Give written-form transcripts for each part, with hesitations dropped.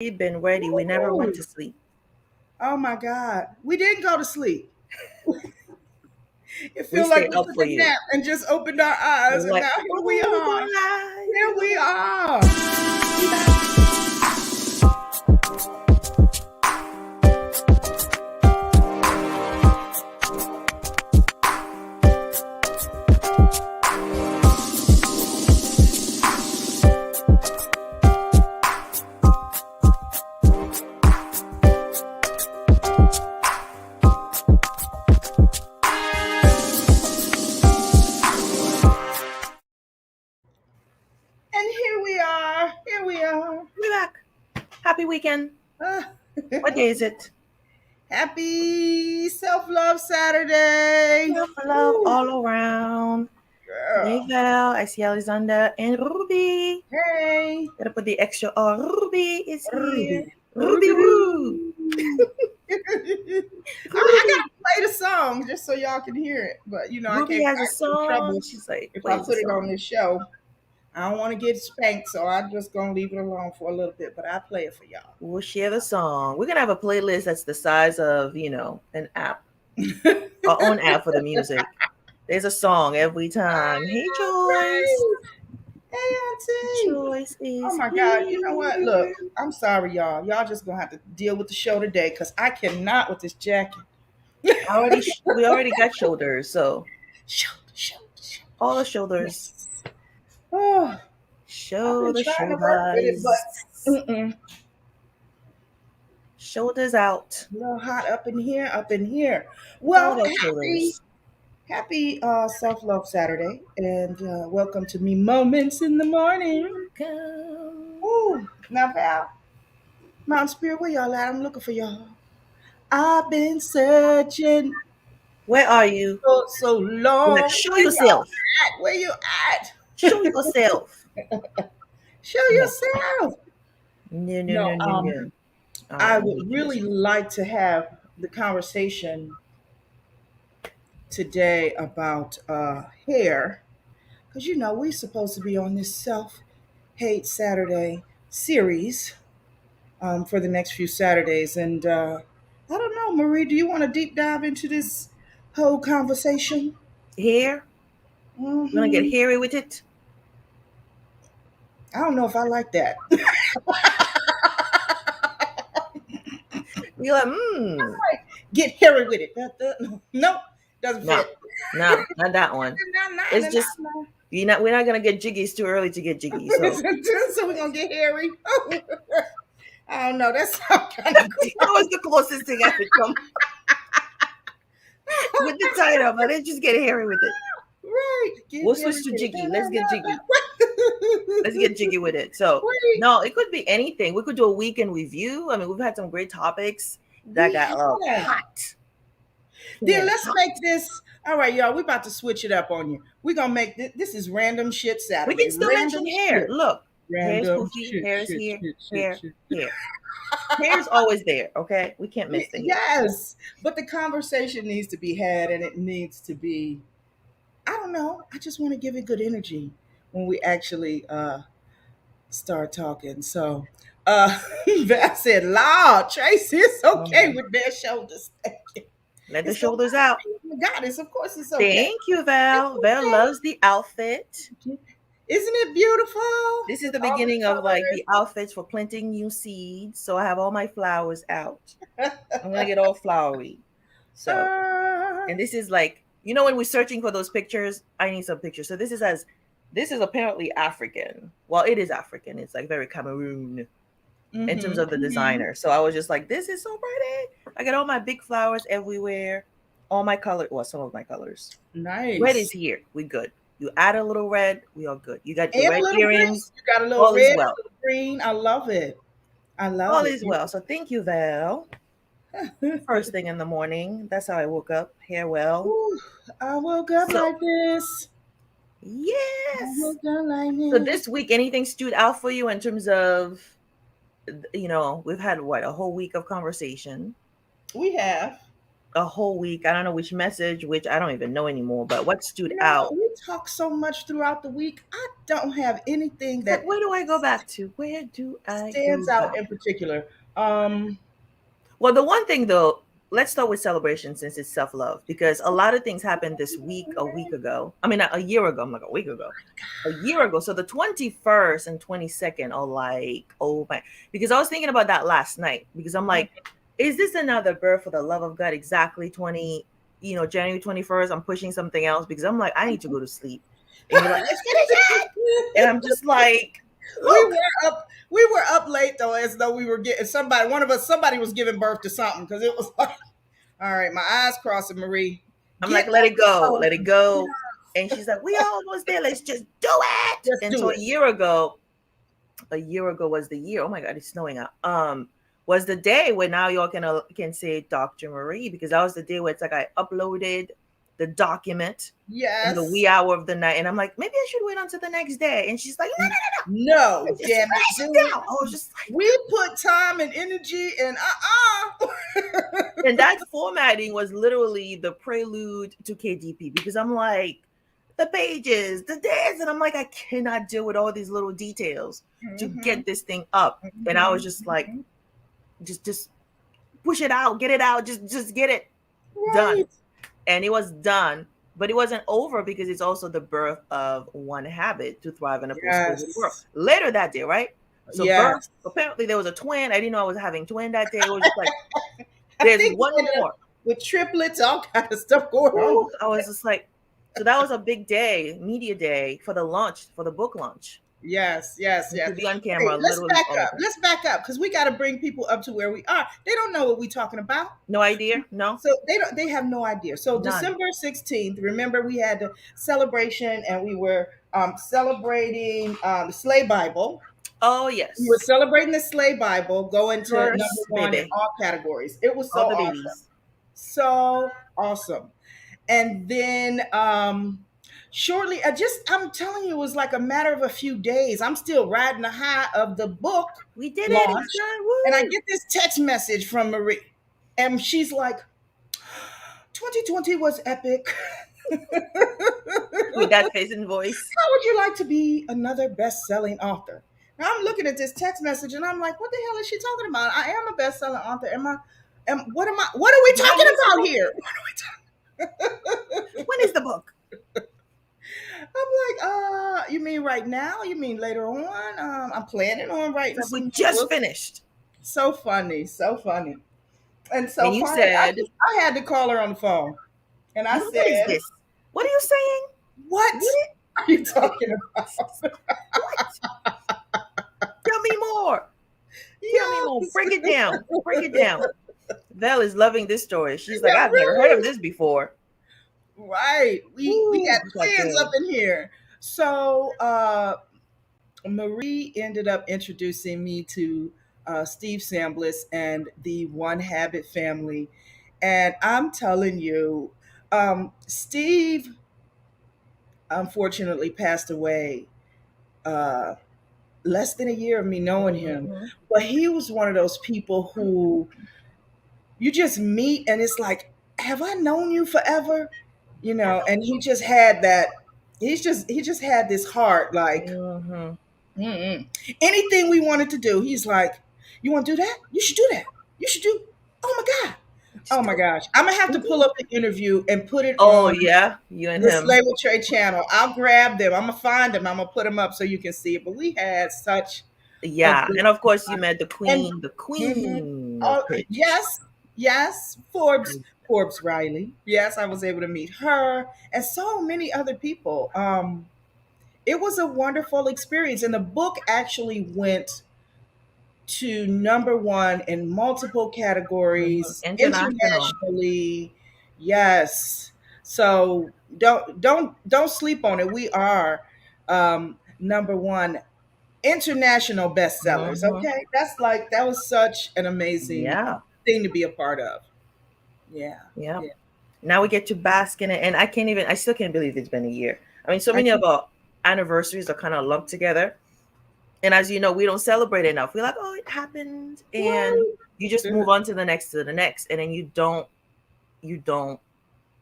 We've been ready. We never went to Ooh. sleep. Oh my God. We didn't go to sleep. It We feels like stay we up took for a you. nap and just opened our eyes, We're and like, now here we oh, are. Here we guys, are. we back. And here we are. Here we are. We're back. Happy weekend. Ah, What day is it? happy Self Love Saturday. Love, love Woo, all around. Hey, girl. Val. I see Alexander and Ruby. Hey. Gotta put the extra R. Ruby is here. Ruby. Ruby Roo. Ruby. I gotta Ruby. play the song just so y'all can hear it. But I Ruby can't has a get in trouble song. She's like, if I plays a put it on song. this show. I don't want to get spanked, so I'm just gonna leave it alone for a little bit. But I play it for y'all. We'll share the song. We're gonna have a playlist that's the size of, an app, our own app for the music. There's a song every time. Hey, Joyce. Right. Hey, Auntie. Joyce Oh is my God. You know what? Look, here. I'm sorry, y'all. Y'all just gonna have to deal with the show today because I cannot with this jacket. We already got shoulders, so Show. all the shoulders. Yes. Oh, I've Show been the trying to work with it, shoulders. but Shoulders out. a little hot up in here, up in here. It's all Well, about happy, shoulders. happy Self Love Saturday, and welcome to Me Moments in the Morning. Welcome. Ooh, now, Val, Mount Spirit, where y'all at? I'm looking for y'all. I've been searching Where are you? for so You're like, long. show Where y'all yourself. at? Where you at? Show yourself. Show No, yourself. no, no, No, no, no, no. All I right, let would me do this. really like to have the conversation today about hair, because we're supposed to be on this Self Hate Saturday series for the next few Saturdays, and I don't know, Marie, do you want to deep dive into this whole conversation? Hair. You want to get Hmm. hairy with it? I don't know if I like that. You're like, hmm. Get hairy with it. Nope, doesn't No, fit. no, not that one. No, no, It's no, just no, we're not gonna get jiggy. It's too early to get jiggy. no. So So we're gonna get hairy. I don't know. That sounds kind of that was the closest thing I could come with the title, but let's just get hairy with it. right. Get We'll hairy switch to with it. jiggy. Let's get jiggy. Let's get jiggy with it. So Wait, no, it could be anything. We could do a weekend review. I mean, we've had some great topics that we got have. hot. Then Can let's hot. make this. All right, y'all. We're about to switch it up on you. We're gonna make this. This is random shit We Saturday. can still mention Random hair. shit. Look, hair is Random poofy, shit. hair is Shit. here, Shit. Shit. hair, Shit. hair. Hair is always there, okay? We can't miss the hair. Yes, but the conversation needs to be had, and it needs to be. I don't know. I just want to give it good energy when we actually start talking. So, Val said, "Lord, Tracy, it's okay Mhm. with bare shoulders. Let the It's okay. shoulders out. Goddess, of course, it's okay. Thank you, It's Val. Val loves the outfit. okay. Isn't it beautiful This is with the all the beginning of like the outfits for planting new seeds. So I have all my flowers out. I'm gonna get all flowery. So, colors? and this is like, when we're searching for those pictures, I need some pictures. So this is apparently African. Well, it is African. It's like very Cameroon in terms of the Mm-hmm. designer. So I was just like, this is so pretty. I got all my big flowers everywhere. All my color, well, some of my colors. Red is Nice. here. We good. You add a little red, we are good. You got And your a red little green. earrings, You got a little all is red, a well. little green. I love it. I love All it. is well. So thank you, Val. First thing in the morning. That's how I woke up. Hair well. Ooh, I woke up So like this. I yes. woke up like So this. this week, anything stood out for you in terms of, we've had what, a whole week of conversation. We have. a whole week. I don't know which message, which I don't even know anymore, but what stood You know, out. we talk so much throughout the week. I don't have anything It's like, that where do I go back to? Where do I go stands out back? in particular. Um, Well, the one thing though, let's start with celebration since it's self love because a lot of things happened this week, a week ago. I mean, a year ago. I'm like a week ago, a year ago. So the 21st and 22nd are like, oh my, because I was thinking about that last night because I'm like, is this another birth for the love of God? Exactly 20, January 21st. I'm pushing something else because I'm like, I need to go to sleep. And you're like, let's finish it. And I'm just like, we look, were up. We were up late though, as though we were getting somebody. One of us, somebody was giving birth to something because it was like, all right, my eyes crossing, Marie. I'm Get like, let up it the go, let it phone. go. And she's like, we almost there. Let's just do it. Just And do so it. a year ago was the year. Oh my God, it's snowing out. Was the day where now y'all can say Dr. Marie because that was the day where it's like I uploaded the document in the wee Yes. hour of the night, and I'm like, maybe I should wait until the next day. And she's like, no, no, no, no, No, just damn it, finish it dude. down. I was just like, We put time and energy and and that formatting was literally the prelude to KDP because I'm like, the pages, the days, and I'm like, I cannot deal with all these little details to Mm-hmm, get this thing up. And I mm-hmm, was just like, mm-hmm. just push it out, get it out, just get it done. Right. And it was done, but it wasn't over because it's also the birth of one habit to thrive in a post-COVID world. Yes. Later that day, right? So birth, Yes. apparently there was a twin. I didn't know I was having twin that day. It was just like, I there's think we one ended up more. with triplets, all kind of stuff going on. Ooh, I was just like, so that was a big day, media day for the launch, for the book launch. Yes, yes, And yes. to be on Wait, camera let's literally back all the up. time. Let's back up because we got to bring people up to where we are. They don't know what we're talking about. No idea? No? So they don't. They have no idea. So None. December 16th. Remember, we had the celebration, and we were celebrating the Slay Bible. Oh, We were yes. celebrating the Slay Bible, going to number First one in baby. all categories. It was so All the awesome, babies. so awesome. And then shortly, I'm telling you, it was like a matter of a few days. I'm still riding the high of the book We did it. It's launch, done. and I Woo! get this text message from Marie, and she's like, 2020 was epic. With that face and voice. How would you like to be another best-selling author? Now I'm looking at this text message and I'm like, what the hell is she talking about? I am a best-selling author. What are we When talking is the about book? here? When is the book? I'm like, you mean right now? You mean later on? I'm planning on It's writing like some we more just books. finished. So funny, so funny. And so And you finally, said, I had to call her on the phone, and I what is said, this? What are you saying? "What What? are you talking about?" What? Tell me more. Tell me more. Yes, Break it down. Break it down. Val is loving this story. She's like, yeah, I've never heard of really. this before. Right. We got Ooh, that twins up day. in here. So Marie ended up introducing me to Steve Sambliss and the One Habit family. And I'm telling you, Steve unfortunately passed away uh, less than a year of me knowing him. Mhm. But he was one of those people who you just meet and it's like, have I known you forever? You know, and he just had that, he just had this heart like, Mhm. mm-mm. Anything we wanted to do, he's like, you want to do that? You should do that. You should do, oh my God. Oh Just my do gosh. I'm gonna have to pull it. up the interview and put it Oh on yeah, you and the him. Slay with Trey channel. I'll grab them. I'm gonna find them. I'm gonna put them up so you can see it. But we had such a Yeah, good and of course you time. met the And queen, the mhm. queen of Oh, pitch. yes, yes, Forbes Riley. Yes, I was able to meet her and so many other people. It was a wonderful experience, and the book actually went to number one in multiple Mhm. categories International. internationally. Yes, so don't sleep on it. We are number one international bestsellers. Mhm. Okay, that's like that was such an amazing Yeah, thing to be a part of. Yeah, yeah. yeah. Now we get to bask in it, and I still can't believe it's been a year. I mean, so I many of can, our anniversaries are kind of lumped together, and as you know, we don't celebrate enough. We're like, oh, it happened, and right. you just move on to the next, and then you don't. you don't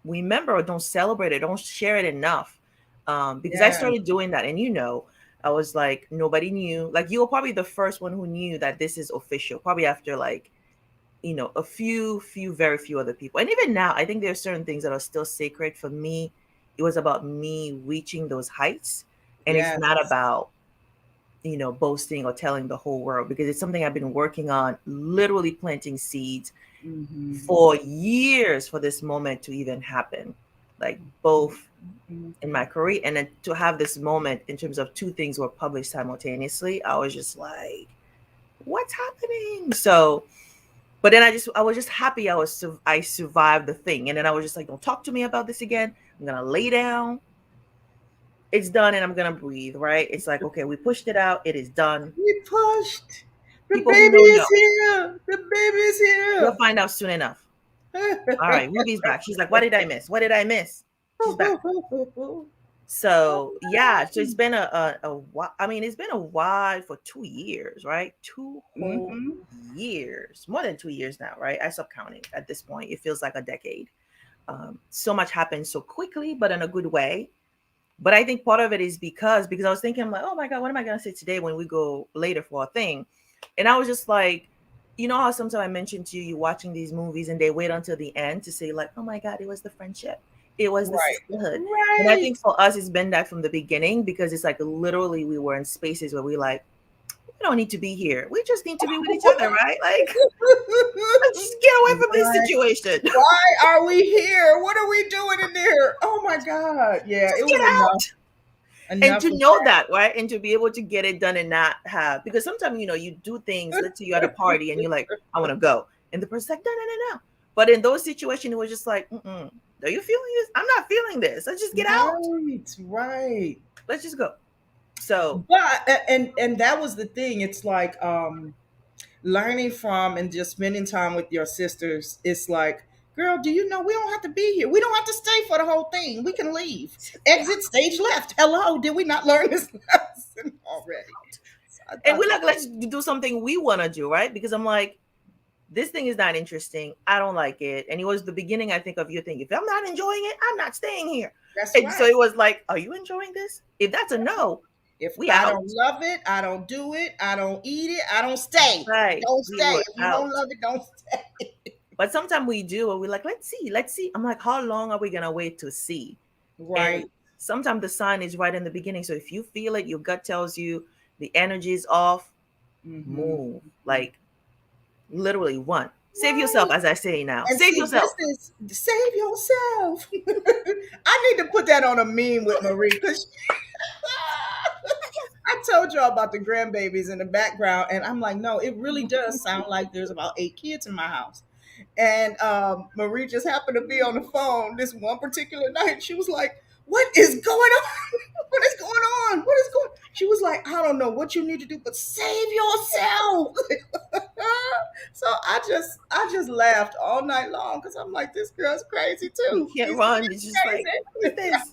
remember or don't celebrate it, don't share it enough. Because I Yeah. started doing that, and I was like, nobody knew. Like, you were probably the first one who knew that this is official. Probably after, like, a very few other people. And even now, I think there are certain things that are still sacred for me. It was about me reaching those heights, and it's Yes. not about boasting or telling the whole world, because it's something I've been working on, literally planting seeds Mm-hmm. for years for this moment to even happen, like both in Mm-hmm. my career, and then to have this moment in terms of two things were published simultaneously. I was just like, what's happening? So, but then I was just happy I survived the thing, and then I was just like, don't talk to me about this again. I'm gonna lay down. It's done, and I'm gonna breathe. Right? It's like, okay, we pushed it out. It is done. We pushed. The People who baby know know. is here. The baby is We'll here. find out soon enough. All right, Ruby's back. She's like, what did I miss? What did I miss? She's back. So yeah, so it's been a while. I mean, it's been a while for 2 years, right? Two whole Mm-hmm. years, more than 2 years now, right? I stopped counting at this point. It feels like a decade. So much happened so quickly, but in a good way. But I think part of it is because I was thinking, I'm like, oh my God, what am I gonna say today when we go later for a thing? And I was just like, you know how sometimes I mentioned to you, you're watching these movies and they wait until the end to say, like, oh my God, it was the friendship, it was the Right. sisterhood. And I Right. think for us, it's been that from the beginning, because it's like literally we were in spaces where we like, we don't need to be here. We just need to be with each other, right? Like, let's just get away from this Why? situation. Why are we here? What are we doing in there? Oh my God. Yeah, Just it get was enough. out. And Enough to of know that. that, right? And to be able to get it done and not have, because sometimes, you do things, let's say you're at a party and you're like, I want to go. And the person's like, no, no, no, no. But in those situations, it was just like, mm-mm. Are you feeling this? I'm not feeling this. Let's just get out. Right. Right. Let's just go. So, But that was the thing. It's like learning from and just spending time with your sisters. It's like, girl, do you know we don't have to be here? We don't have to stay for the whole thing. We can leave. just get Exit out. stage left. Hello, did we not learn this lesson already? So I And thought we're that like, let's do something we want to do, right? Because I'm like, this thing is not interesting. I don't like it. And it was the beginning, I think, of your thing. If I'm not enjoying it, I'm not staying here. that's And so right. it was like, are you enjoying this? If that's a no, If we I out. don't love it, I don't do it, I don't eat it, I don't stay. Right. Don't We stay. were If you don't out. love it, don't stay. But sometimes we do, and we're like, let's see, let's see. I'm like, how long are we gonna wait to see? And Right. sometimes the sign is right in the beginning. So if you feel it, your gut tells you the energy is off, Mm-hmm. move. Like, literally one. Save yourself, Right. as I say now. And Save see, this yourself. is save yourself. I need to put that on a meme with Marie because I told y'all about the grandbabies in the background, and I'm like, no, it really does sound like there's about 8 kids in my house. And Marie just happened to be on the phone this one particular night. She was like, "What is going on? What is going on? What is going?" She was like, "I don't know what you need to do, but save yourself." So I just laughed all night long because I'm like, this girl's crazy You too. can't She's run. It's just like, what is crazy. this?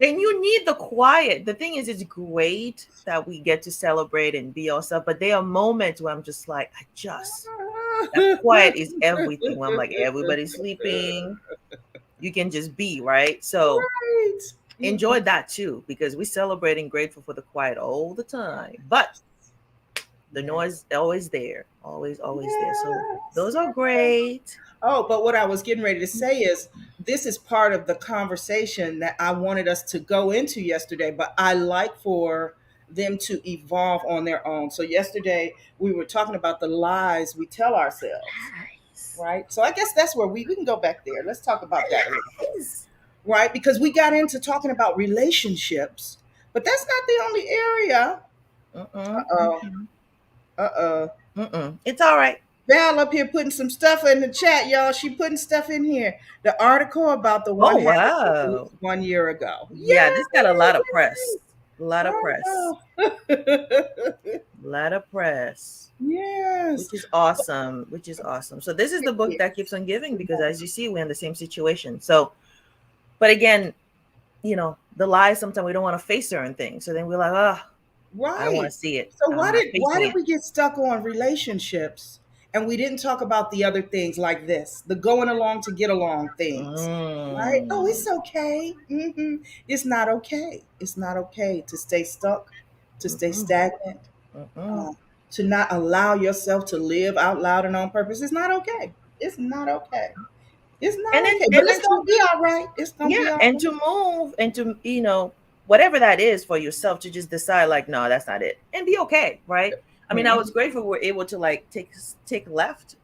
And you need the quiet. The thing is, it's great that we get to celebrate and be ourselves, but there are moments where I'm just like, that quiet is everything. Where I'm like, everybody's sleeping. You can just be, right? So Right. enjoy that too, because we're celebrating grateful for the quiet all the time. But the Yeah. noise always there. Always, always there. So Yes, those are yes. great. Oh, but what I was getting ready to say is this is part of the conversation that I wanted us to go into yesterday, but I like for them to evolve on their own. So yesterday we were talking about the lies we tell ourselves, Nice. right? So I guess that's where we can go back there. Let's talk about that a little bit, Nice. right? Because we got into talking about relationships, but that's not the only area. Mm-mm. Uh-oh. Mm-mm. Uh-oh. Mm-mm. It's all right. Val up here putting some stuff in the chat, y'all. She putting stuff in here. The article about the Oh, one habit you wow. used 1 year ago. Yeah, this got a lot of press. Yay! A lot of press. Oh. A lot of press. Yes. Which is awesome. Which is awesome. So this is the book that keeps on giving, because as you see, we're in the same situation. So, but again, the lies, sometimes we don't want to face certain things. So then we're like, oh, I don't want Right. to see it. So I'm why not did why facing did it. we get stuck on relationships and we didn't talk about the other things like this, the going along to get along things, right? Oh, Mm. it's okay. It's not okay. It's not okay to stay stuck, to stay Mm-mm. stagnant, Mm-mm. um, to not allow yourself to live out loud and on purpose. It's not okay. It's not okay. It's And not then okay. But and it's then gonna to be all right. It's gonna yeah, be all and right. to move and to whatever that is for yourself to just decide like no, that's not it and be okay, right? I mean, I was Mhm. grateful we're able to like take left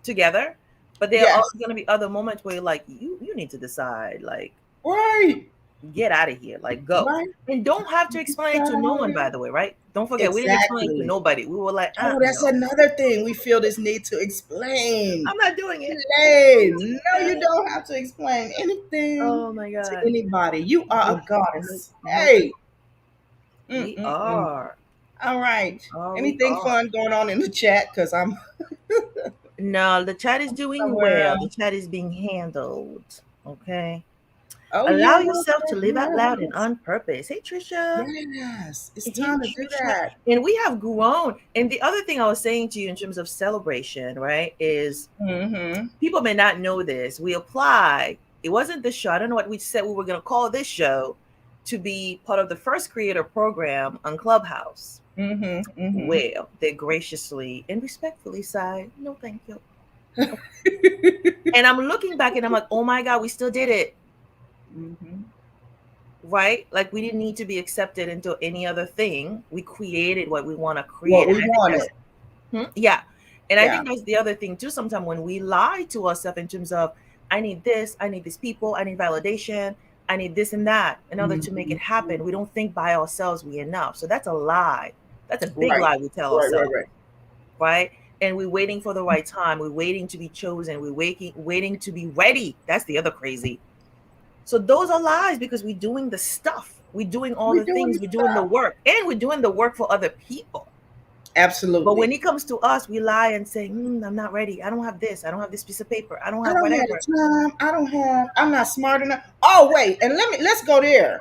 together, but there are Yes. going to be other moments where you're like you need to decide like Right. get out of here, like go. Right. And don't have to explain it to no one, by the way, right? Don't forget, we didn't explain it to Exactly. nobody. We were like, Oh, that's no, another thing. We feel this need to explain. I'm not doing it. Explain. No, you don't have to explain anything Oh my to God. anybody. You are Nope. a Nope. goddess. Nope. Hey. We Mm-mm-mm. are. All right. We Anything are. fun going on in the chat? Because I'm No, the chat is doing somewhere well. The else. chat is being handled. Okay. Oh, yeah. Allow Well, yourself to live out loud and yes. on purpose. Hey, Trisha. Yes. It's Hey, time to do Trisha. that. And we have grown. And the other thing I was saying to you in terms of celebration, right, is Mm-hmm. people may not know this. We apply. It wasn't the show. I don't know what we said we were going to call this show to be part of the first creator program on Clubhouse. Mm-hmm. Mm-hmm. Well, they graciously and respectfully said, no, thank you. And I'm looking back and I'm like, oh my God, we still did it. Mm-hmm. Right? Like we didn't need to be accepted into any other thing. We created what we want to What create. And we I think that's wanted. yeah. And I Yeah. think that's the other thing too. Sometimes when we lie to ourselves in terms of, I need these people, I need validation, I need this and that in order to make Mm-hmm. it happen. We don't think by ourselves we enough. So that's a lie. That's a big Right. lie we tell Right. Right. ourselves, Right. right? And we're waiting for the right time. We're waiting to be chosen. We're waiting to be ready. That's the other crazy. So those are lies because we're doing the stuff. We're doing all We're the doing things. the We're doing the stuff. work. And we're doing the work for other people. But when Absolutely. it comes to us, we lie and say, I'm not ready. I don't have this. I don't have this piece of paper. I don't I have don't have whatever. the time. I don't have. I'm not smart enough. Oh wait, and let's go there.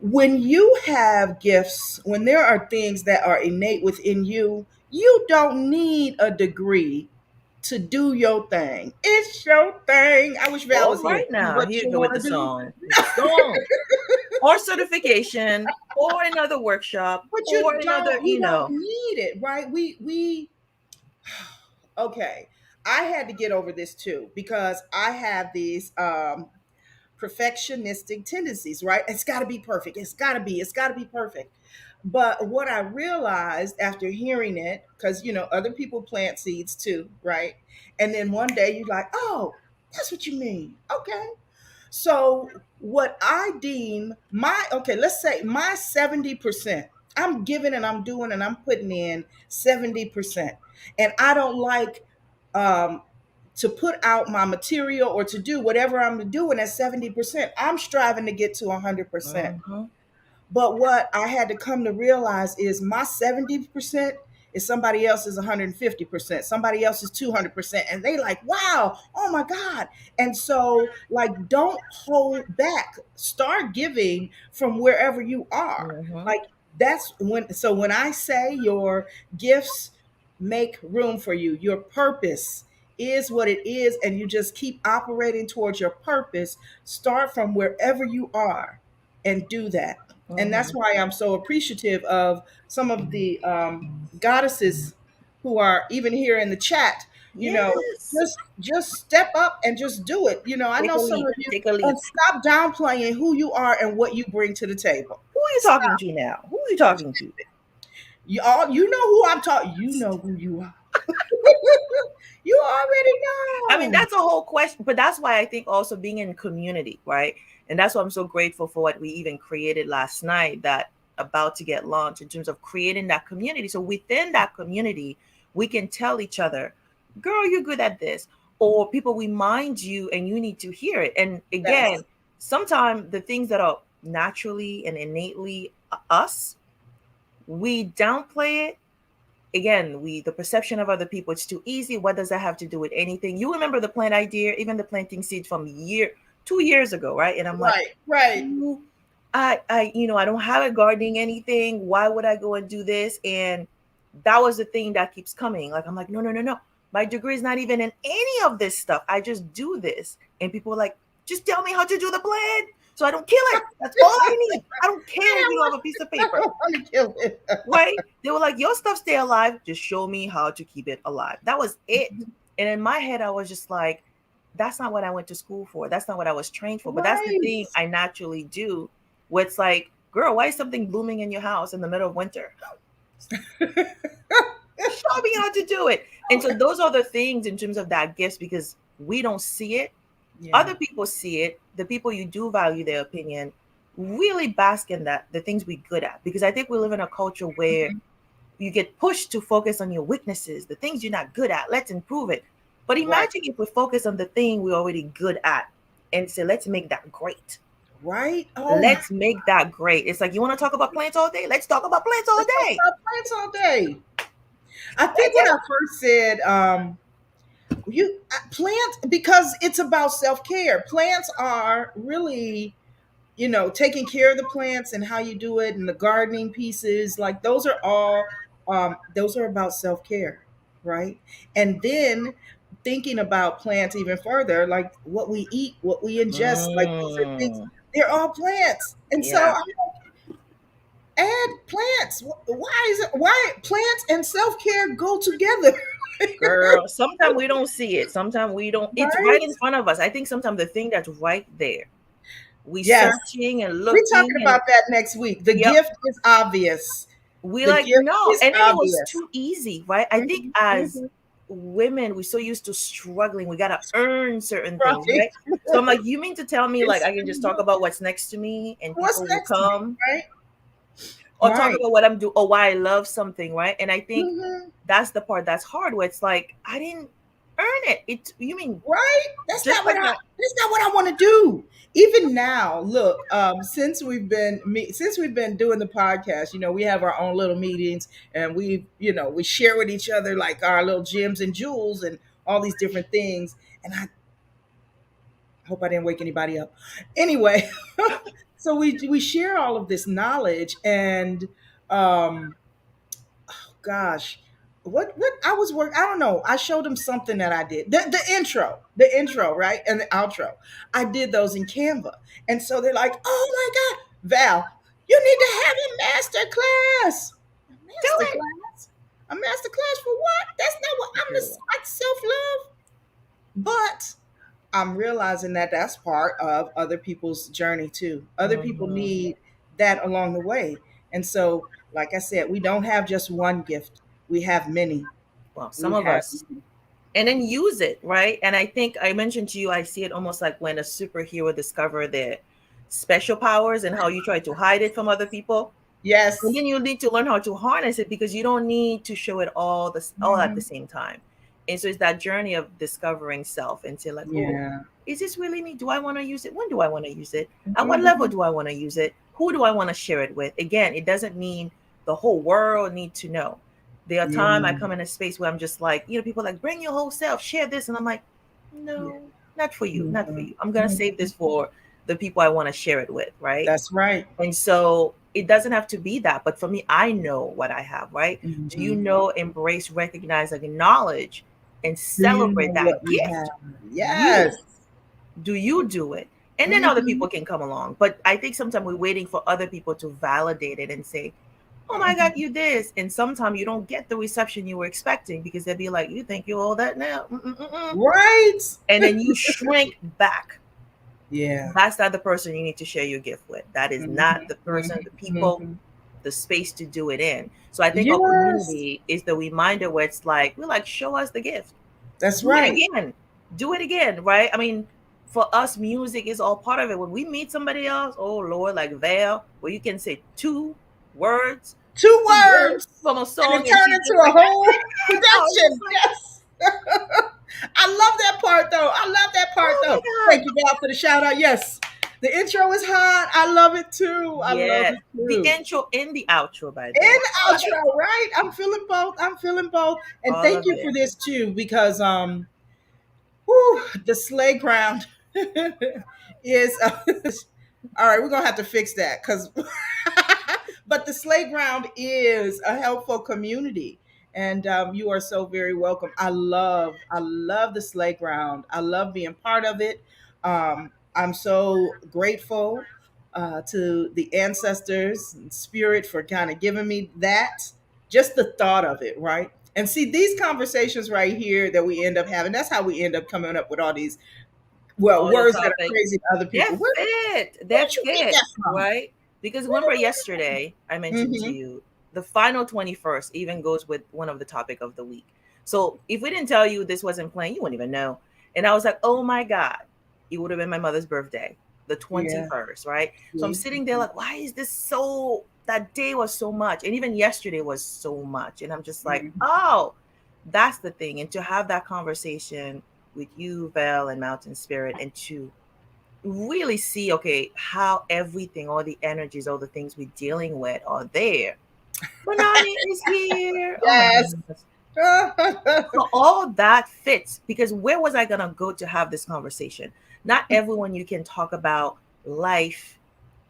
When you have gifts, when there are things that are innate within you, you don't need a degree to do your thing. It's your thing. I wish Val All was here. right now. What Here you you go with the want to do? song. With the song. Or certification. Or another workshop. But Or another, you don't need it, right? We okay. I had to get over this too because I have these perfectionistic tendencies, right? It's got to be perfect. It's got to be perfect. But what I realized after hearing it, because, other people plant seeds too, right? And then one day you're like, oh, that's what you mean. Okay. So what I deem okay, let's say my 70%, I'm giving and I'm doing and I'm putting in 70%. And I don't like um to put out my material or to do whatever I'm doing at 70%. I'm striving to get to 100%. Mm-hmm. But what I had to come to realize is my 70% is somebody else's 150%, somebody else's 200%. And they like, wow, oh my God. And so, like, don't hold back. Start giving from wherever you are. Mm-hmm. Like, when I say your gifts make room for you, your purpose is what it is, and you just keep operating towards your purpose, start from wherever you are and do that. And that's Mm-hmm. why I'm so appreciative of some of the goddesses who are even here in the chat. Yes. Just step up and just do it. I Take know a some leap. of you, Take a and leap. stop downplaying who you are and what you bring to the table. Who are you talking Stop. to now? Who are you talking to? You know who I'm talking. You know who you are. You already I mean, know. that's a whole question, but that's why I think also being in community, right? And that's why I'm so grateful for what we even created last night that about to get launched in terms of creating that community. So within that community, we can tell each other, girl, you're good at this. Or people remind you and you need to hear it. And again, Yes. sometimes the things that are naturally and innately us, we downplay it. Again, the perception of other people, it's too easy. What does that have to do with anything? You remember the plant idea, even the planting seeds from 2 years ago, right? And I'm like, Right. Right. "Ooh, I don't have a gardening anything. Why would I go and do this?" And that was the thing that keeps coming. Like, I'm like, no, no, no, no. My degree is not even in any of this stuff. I just do this. And people are like, just tell me how to do the plant so I don't kill it. That's all I need. I don't care if you don't have a piece of I paper. don't want to kill it. Right? They were like, your stuff stay alive. Just show me how to keep it alive. That was it. And in my head, I was just like, that's not what I went to school for. That's not what I was trained for. But that's the Right. thing I naturally do. Where it's like, girl, why is something blooming in your house in the middle of winter? Show me how to do it. And so those are the things in terms of that gifts, because we don't see it. Yeah. Other people see it. The people you do value their opinion really bask in that, the things we're good at. Because I think we live in a culture where you get pushed to focus on your weaknesses, the things you're not good at. Let's improve it. But Right. imagine if we focus on the thing we're already good at and say, let's make that great. Right. Oh my. Let's make that great. It's like, you want to talk about plants all day? Let's talk about plants all Let's talk day. about plants all day. I think That's when it. I first said, you plant, because it's about self care. Plants are really, taking care of the plants and how you do it, and the gardening pieces, like those are about self care, right? And then thinking about plants even further, like what we eat, what we ingest, like those are things. Mm, They're all plants, and so yeah. I'm add plants. Why is it? Why plants and self care go together? Girl, sometimes we don't see it. Sometimes we don't. It's right Right? in front of us. I think sometimes the thing that's right there, we Yes. searching and We're looking talking and about that next week. The yep, gift is obvious. we The like gift no. is And then it was obvious. too easy, right? I think Mhm, as mhm. women, we're so used to struggling. We gotta earn certain things, Right. right? So I'm like, you mean to tell me like It's, I can just talk about what's next to me and what's people will next to me, come, right? or talk Right. about what I'm doing or why I love something, right? And I think Mhm. that's the part that's hard, where it's like I didn't earn it. It you mean Right? That's just not what like I. that? That's not what I want to do. Even now, look. Since we've been doing the podcast, we have our own little meetings, and we share with each other like our little gems and jewels and all these different things. And I hope I didn't wake anybody up. Anyway, so we share all of this knowledge, and um, gosh, what I was work I don't know. I showed them something that I did. The intro, right? And the outro. I did those in Canva. And so they're like, "Oh my god, Val, you need to have a master class." A Do master it. class? A master class for what? That's not what I'm Do like self-love. But I'm realizing that that's part of other people's journey too. it. Other people Hmm. need that along the way. And so, like I said, we don't have just one gift. We have many. Well, some We of have us, and then use it, right? And I think I mentioned to you, I see it almost like when a superhero discover their special powers and how you try to hide it from other people. And yes. then you need to learn how to harness it, because you don't need to show it all at the Mhm. same time. And so it's that journey of discovering self and say like, oh, Yeah. is this really me? Do I want to use it? When do I want to use it? At what level Mhm. do I want to use it? Who do I want to share it with? Again, it doesn't mean the whole world need to know. There are Yeah. times I come in a space where I'm just like, people are like, bring your whole self, share this. And I'm like, Yeah. no, not for you, not for Mhm. you. I'm going to save Mhm. this for the people I want to share it with, right? That's right. And so it doesn't have to be that. But for me, I know what I have, right? Do you Mhm. know, embrace, recognize, acknowledge, and Do you know celebrate what that you have? gift? Yes. You do you do it? And then other Mhm. people can come along. But I think sometimes we're waiting for other people to validate it and say, oh my God, Mhm. you this. And sometimes you don't get the reception you were expecting, because they'll be like, you think you're all that now? Mm-mm-mm-mm. Right. And then you shrink back. Yeah. That's not the person you need to share your gift with. That is not Mhm. the person, Mhm. the people, Mhm. the space to do it in. So I think our Yes. community is the reminder where it's like, we're like, show us the gift. That's Do it right. again. Do it again, right? I mean, for us, music is all part of it. When we meet somebody else, oh Lord, like Val, where you can say Two two words words, from a and it song, and turned she's into just a like, whole I was just production. like, Yes. I love that part though. I love that part oh though. my God. Thank you, Val, for the shout out. Yes. The intro is hot. I love it too. I love Yes. it The too. intro and the outro, by the way. And All of it. outro, right? I'm feeling both. I'm feeling both. And All thank of you for it. this too, because the slay ground is all right, we're gonna have to fix that because but the slay ground is a helpful community. And you are so very welcome. I love the Slay Ground. I love being part of it. I'm so grateful to the ancestors and spirit for kind of giving me that, just the thought of it, right? And see, these conversations right here that we end up having, that's how we end up coming up with all these, well, All the words that are topics. crazy to other They're people. fit. Where'd They're you get fit, that from? right? Because Where remember did you get that yesterday I from? mentioned to Mm-hmm. you the final 21st even goes with one of the topic of the week. So if we didn't tell you this wasn't playing, you wouldn't even know. And I was like, oh my God, it would have been my mother's birthday, the Yeah. 21st, right? So I'm See? sitting there like, why is this so, that day was so much. And even yesterday was so much. And I'm just like, Mhm. oh, that's the thing. And to have that conversation with you, Val, and Mountain Spirit, and to really see, okay, how everything, all the energies, all the things we're dealing with are there. Banani is here. Oh my Yes. goodness. So all that fits because where was I gonna go to have this conversation? Not everyone you can talk about life,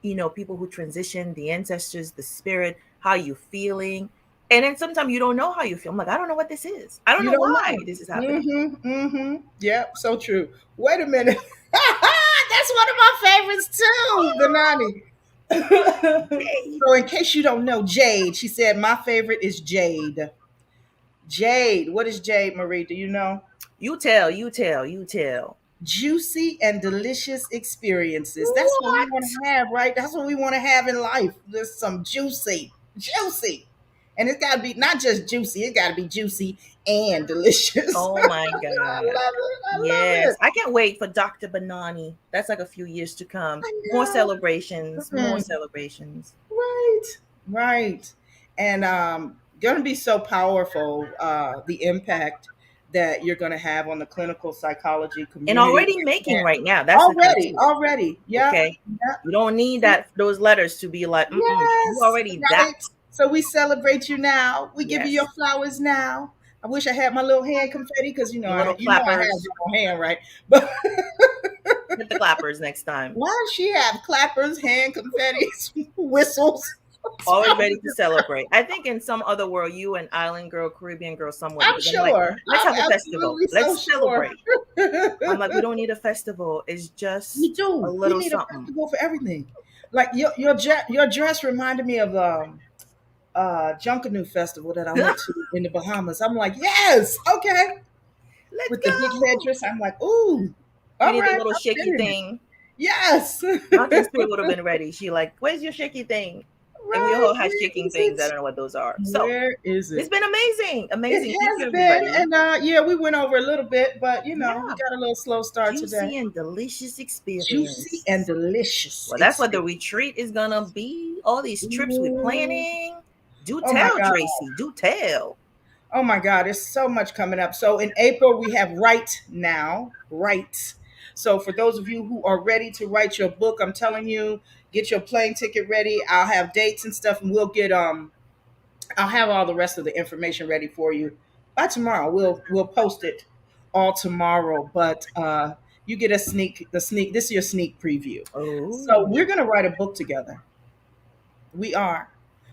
people who transition, the ancestors, the spirit, how you feeling. And then sometimes you don't know how you feel. I'm like, I don't know what this is. I don't You know don't why know. this is happening. Mm-hmm. Mm-hmm. Yep. So true. Wait a minute. That's one of my favorites too, Banani. Hey, So, in case you don't know, Jade, she said my favorite is Jade. Jade. What is Jade, Marie? Do you know? you tell, you tell, you tell. Juicy and delicious experiences. That's what we want What? to have, right? That's what we want to have in life. There's some juicy. And it's got to be not just juicy, it got to be juicy and delicious. Oh my I God. love it. I love Yes. it. I can't wait for Dr. Banani. That's like a few years to come. I More know. celebrations, more Mm, celebrations. right. Right. And going to be so powerful, the impact that you're going to have on the clinical psychology And community. already making right now. That's the thing Already, too. already. Yep. Okay. Yep. You don't need See? that those letters to be like, you Yes, already that. right. So we celebrate you now. We give you your Yes. flowers now. I wish I had my little hand confetti because Your little I have clappers. your hand, right? But Hit the clappers next time. why does she have clappers, hand confettis, whistles? What's Always wrong ready with to this? celebrate. I think in some other world, you an island girl, Caribbean girl somewhere, I'm because I'm like, sure. let's I'm have a festival. absolutely so Let's sure. celebrate. I'm like, we don't need a festival. It's We just a do. We little need a something. festival for everything. Like your dress reminded me of Junkanoo festival that I went to in the Bahamas. I'm like, yes, okay. Let's With the big go. headdress, I'm like, ooh, We all need a right, little I'm shaky feeling it. thing. Yes. Mountain Spirit would have been ready. She like, where's your shaky thing? And we Right. all had Where shaking is things. I it? don't know what those are. So Where is it's it? been amazing. It Amazing. Thank has you, been, everybody. and yeah, we went over a little bit, but we Yeah. got a little slow start today. Juicy and delicious Juicy and experience. delicious Well, that's what the experience. retreat is gonna be. All these trips we're Ooh. planning. Do Oh my tell, God. Tracy. Do tell. Oh my God, there's so much coming up. So in April, we have Write Now, Write. So for those of you who are ready to write your book, I'm telling you, get your plane ticket ready. I'll have dates and stuff, and I'll have all the rest of the information ready for you by tomorrow. We'll post it all tomorrow, but you get this is your sneak preview. So Oh. we're gonna write a book together. We are.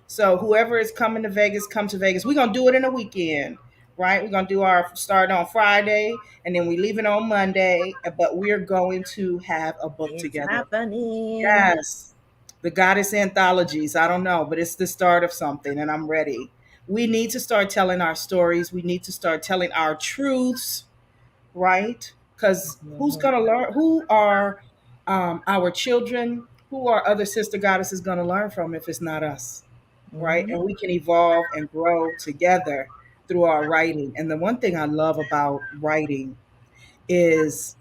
So whoever is coming to Vegas, come to Vegas. We're gonna do it in a weekend, right? We're gonna do our start on Friday and then we leave it on Monday. But we're going to have a book It's together. happening. Yes. The Goddess Anthologies. I don't know, but it's the start of something and I'm ready. We need to start telling our stories. We need to start telling our truths, right? Because who's Mhm. going to learn? Who are our children? Who are other sister goddesses going to learn from if it's not us, right? Mhm. And we can evolve and grow together through our writing. And the one thing I love about writing is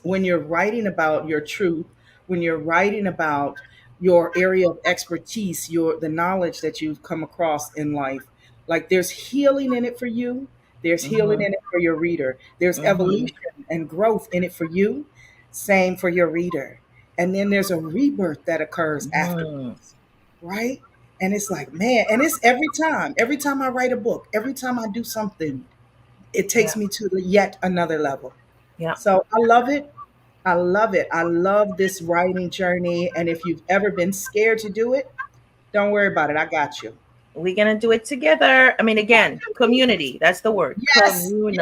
when you're writing about your truth, when you're writing about your area of expertise, the knowledge that you've come across in life, like there's healing in it for you, there's healing Mhm. in it for your reader, there's Mhm. evolution and growth in it for you, same for your reader. And then there's a rebirth that occurs Mhm. afterwards, right? And it's like, man, and it's every time I write a book, every time I do something, it takes Yeah. me to yet another level. Yeah. So I love it. I love it. I love this writing journey. And if you've ever been scared to do it, don't worry about it. I got you. We're gonna do it together. I mean, again, community. That's the word. Yes, yes, Community.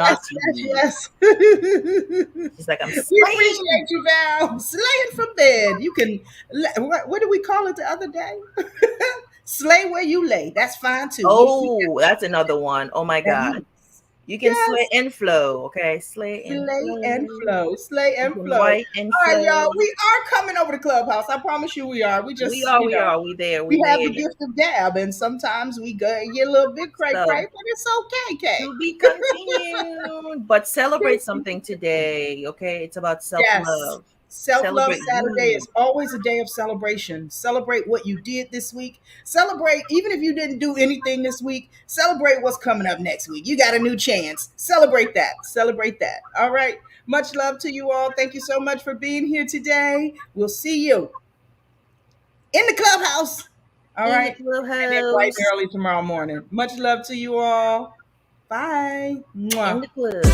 yes, yes. She's like, I'm We slaying. appreciate you, Val. Slaying from bed. You can, what did we call it the other day? Slay where you lay. That's fine too. We Oh, that's another one. Oh my God. can, You can slay yes. and flow. Okay. Slay and Slay and flow. flow. Slay You and can flow. white and All right, y'all. flow. We are coming over to Clubhouse. I promise you we are. We We just, are, we are, we there, we we have the there. gift of gab, and sometimes we go get a little bit cray cray, So but it's okay, Kay. to be continued, but celebrate something today. Okay. It's about Yes. self-love. Self Love Celebrate Saturday you. is always a day of celebration. Celebrate what you did this week. Celebrate, even if you didn't do anything this week, celebrate what's coming up next week. You got a new chance. Celebrate that. Celebrate that. All right. Much love to you all. Thank you so much for being here today. We'll see you in the clubhouse. All In the right. And then bright and clubhouse. early tomorrow morning. Much love to you all. Bye. In Mwah. the club.